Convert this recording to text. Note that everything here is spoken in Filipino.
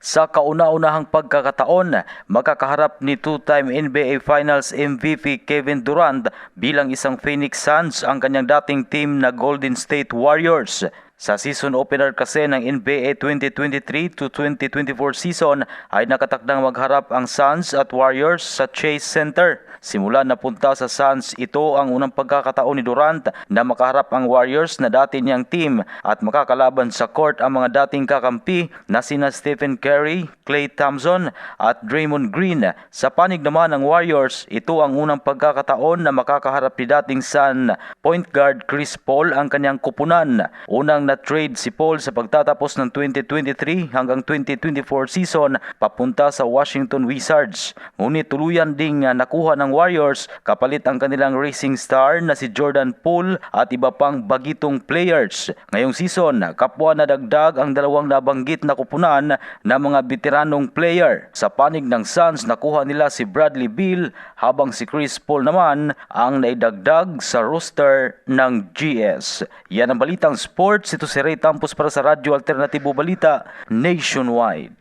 Sa kauna-unahang pagkakataon, makakaharap ni two-time NBA Finals MVP Kevin Durant bilang isang Phoenix Suns ang kanyang dating team na Golden State Warriors. Sa season opener kasi ng NBA 2023 to 2024 season ay nakatakdang magharap ang Suns at Warriors sa Chase Center. Simula na punta sa Suns, ito ang unang pagkakataon ni Durant na makaharap ang Warriors na dati niyang team at makakalaban sa court ang mga dating kakampi na sina Stephen Curry, Klay Thompson at Draymond Green. Sa panig naman ng Warriors, ito ang unang pagkakataon na makakaharap ni dating Sun point guard Chris Paul ang kanyang kupunan. Unang na-trade si Paul sa pagtatapos ng 2023 hanggang 2024 season papunta sa Washington Wizards. Ngunit tuluyan ding nakuha ng Warriors kapalit ang kanilang racing star na si Jordan Poole at iba pang bagitong players. Ngayong season, kapwa na dagdag ang dalawang nabanggit na kupunan na mga veteranong player. Sa panig ng Suns, nakuha nila si Bradley Beal habang si Chris Paul naman ang naidagdag sa roster ng GS. Yan ang balitang sports. Ito si Ray Tampos para sa Radyo Alternatibo Balita Nationwide.